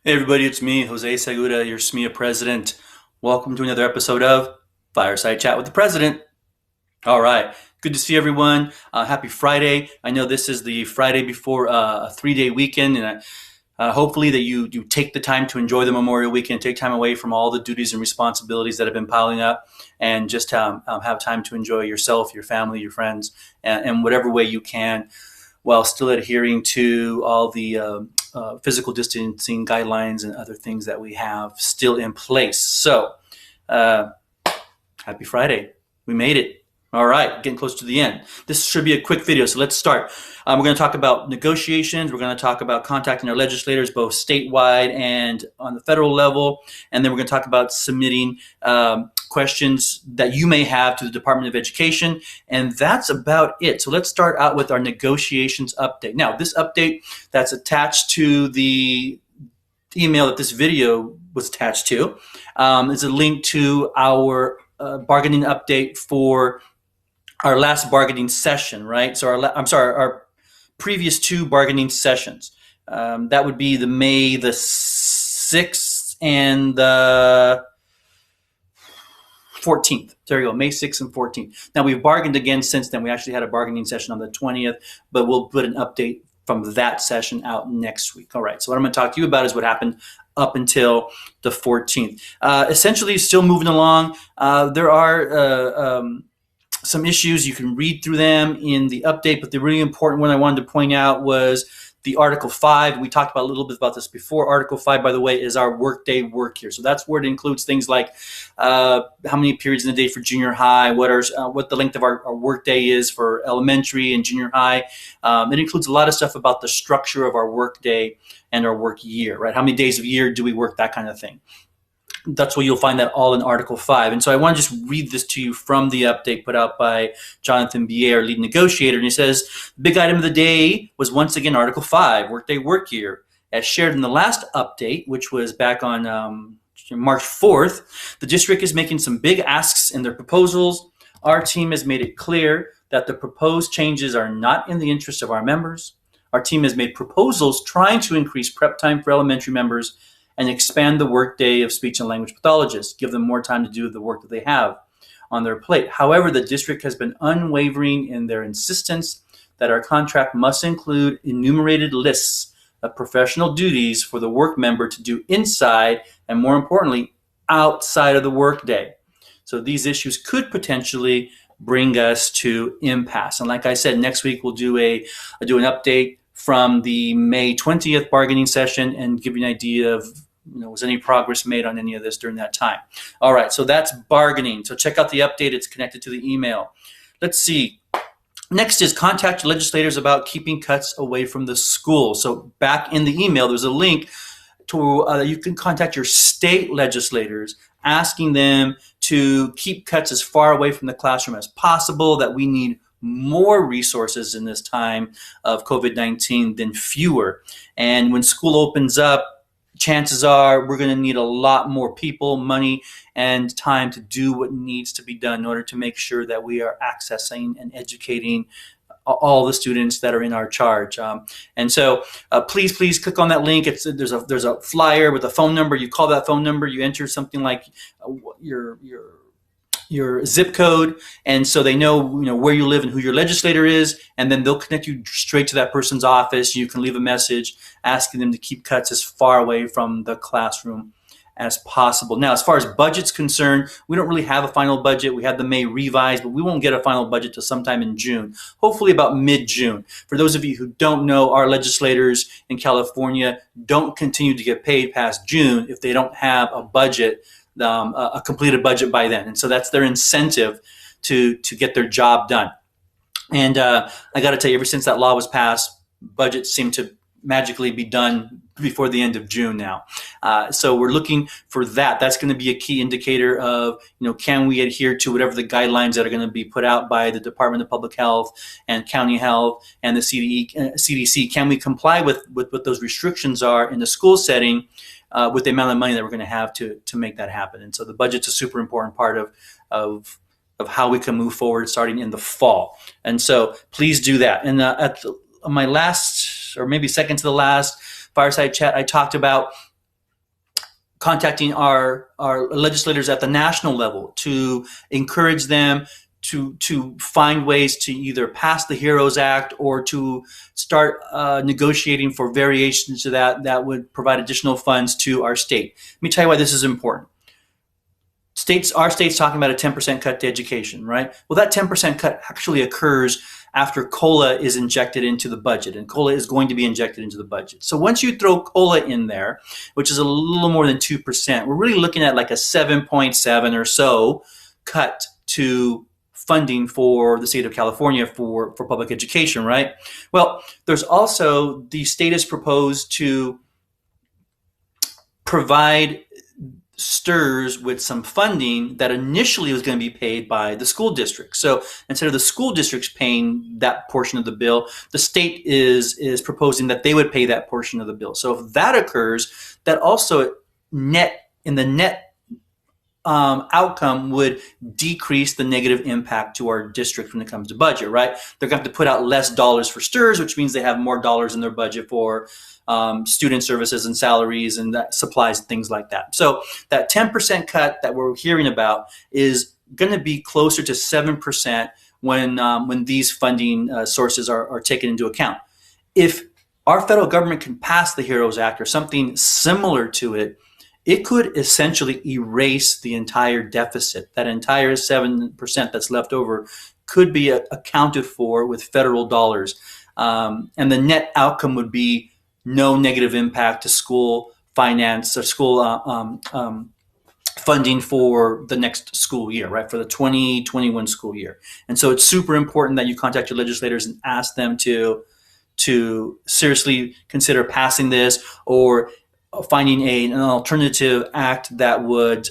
Hey everybody, it's me, Jose Segura, your SMEA president. Welcome to another episode of Fireside Chat with the President. All right, good to see everyone. Happy Friday. I know this is the Friday before a 3-day weekend, and hopefully that you take the time to enjoy the Memorial Weekend, take time away from all the duties and responsibilities that have been piling up, and just have time to enjoy yourself, your family, your friends, and whatever way you can, while still adhering to all the physical distancing guidelines and other things that we have still in place. So, happy Friday. We made it. All right, getting close to the end. This should be a quick video, so let's start. We're going to talk about negotiations. We're going to talk about contacting our legislators, both statewide and on the federal level. And then we're going to talk about submitting questions that you may have to the Department of Education. And that's about it. So let's start out with our negotiations update. Now, this update that's attached to the email that this video was attached to is a link to our bargaining update for our last bargaining session, right? So our previous two bargaining sessions. That would be the May the 6th and the 14th. There you go, May 6th and 14th. Now we've bargained again since then. We actually had a bargaining session on the 20th, but we'll put an update from that session out next week. All right, so what I'm going to talk to you about is what happened up until the 14th. Essentially, still moving along. There are some issues. You can read through them in the update, but the really important one I wanted to point out was the Article 5. We talked about a little bit about this before. Article 5, by the way, is our workday work year. So that's where it includes things like how many periods in a day for junior high, what the length of our workday is for elementary and junior high. It includes a lot of stuff about the structure of our workday and our work year, right? How many days of year do we work, that kind of thing. That's where you'll find that all in Article 5. And so I want to just read this to you from the update put out by Jonathan B. our lead negotiator. And he says, the big item of the day was once again Article 5, Workday Work Year. As shared in the last update, which was back on March 4th, the district is making some big asks in their proposals. Our team has made it clear that the proposed changes are not in the interest of our members. Our team has made proposals trying to increase prep time for elementary members and expand the workday of speech and language pathologists, give them more time to do the work that they have on their plate. However, the district has been unwavering in their insistence that our contract must include enumerated lists of professional duties for the work member to do inside and, more importantly, outside of the workday. So these issues could potentially bring us to impasse. And like I said, next week we'll do an update from the May 20th bargaining session and give you an idea of, was any progress made on any of this during that time. All right, so that's bargaining. So check out the update. It's connected to the email. Let's see. Next is contact legislators about keeping cuts away from the school. So back in the email, there's a link to you can contact your state legislators, asking them to keep cuts as far away from the classroom as possible, that we need more resources in this time of COVID-19 than fewer. And when school opens up, chances are we're going to need a lot more people, money, and time to do what needs to be done in order to make sure that we are accessing and educating all the students that are in our charge. And so please click on that link. There's a flyer with a phone number. You call that phone number, you enter something like your zip code, and so they know where you live and who your legislator is, and then they'll connect you straight to that person's office. You can leave a message asking them to keep cuts as far away from the classroom as possible. Now, as far as budget's concerned, we don't really have a final budget. We had the May revise, but we won't get a final budget till sometime in June, hopefully about mid-June. For those of you who don't know, our legislators in California don't continue to get paid past June if they don't have a budget, a completed budget by then. And so that's their incentive to get their job done. And I got to tell you, ever since that law was passed, budgets seem to magically be done before the end of June now. So we're looking for that. That's going to be a key indicator of, can we adhere to whatever the guidelines that are going to be put out by the Department of Public Health and County Health and the CDC? Can we comply with what those restrictions are in the school setting with the amount of money that we're going to have to make that happen? And so the budget's a super important part of how we can move forward starting in the fall. And so please do that. And at my last, or maybe second to the last Fireside Chat, I talked about contacting our legislators at the national level to encourage them to find ways to either pass the HEROES Act or to start negotiating for variations to that would provide additional funds to our state. Let me tell you why this is important. Our state's talking about a 10% cut to education, right? Well, that 10% cut actually occurs after COLA is injected into the budget, and COLA is going to be injected into the budget. So once you throw COLA in there, which is a little more than 2%, we're really looking at like a 7.7 or so cut to funding for the state of California for public education, right? Well, there's also, the state has proposed to provide STRS with some funding that initially was going to be paid by the school district. So instead of the school districts paying that portion of the bill, the state is proposing that they would pay that portion of the bill. So if that occurs, that also net outcome would decrease the negative impact to our district when it comes to budget, right? They're going to have to put out less dollars for STRS, which means they have more dollars in their budget for student services and salaries and supplies and things like that. So that 10% cut that we're hearing about is going to be closer to 7% when these funding sources are taken into account. If our federal government can pass the HEROES Act or something similar to it, it could essentially erase the entire deficit. That entire 7% that's left over could be accounted for with federal dollars. And the net outcome would be no negative impact to school finance or school funding for the next school year, right? For the 2021 school year. And so it's super important that you contact your legislators and ask them to seriously consider passing this or finding an alternative act that would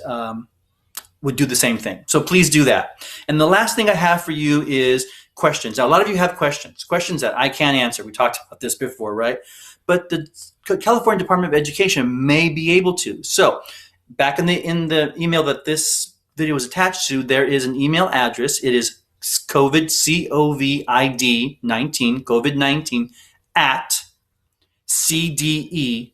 do the same thing. So please do that. And the last thing I have for you is questions. Now, a lot of you have questions that I can't answer. We talked about this before, right? But the California Department of Education may be able to. So back in the email that this video was attached to, there is an email address. It is COVID-19 at cde.ca.gov.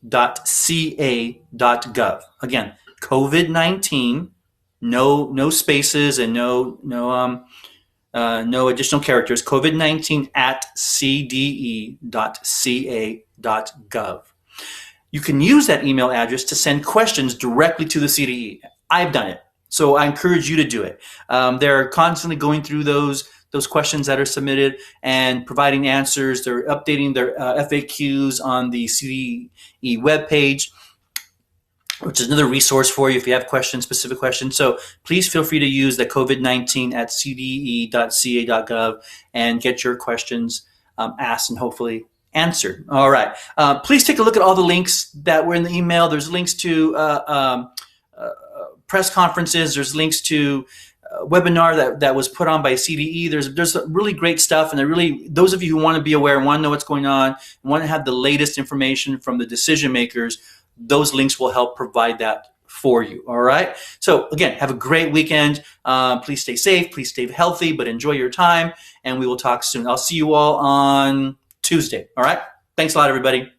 Again, COVID-19, no spaces and no additional characters. COVID-19 at cde.ca.gov. You can use that email address to send questions directly to the CDE. I've done it, so I encourage you to do it. They're constantly going through those questions that are submitted and providing answers. They're updating their FAQs on the CDE webpage, which is another resource for you if you have questions, specific questions. So please feel free to use the COVID-19 at cde.ca.gov and get your questions asked and hopefully answered. All right. Please take a look at all the links that were in the email. There's links to press conferences. There's links to webinar that was put on by CDE. There's really great stuff, and those of you who want to be aware and want to know what's going on, and want to have the latest information from the decision makers, those links will help provide that for you. All right. So again, have a great weekend. Please stay safe. Please stay healthy, but enjoy your time. And we will talk soon. I'll see you all on Tuesday. All right. Thanks a lot, everybody.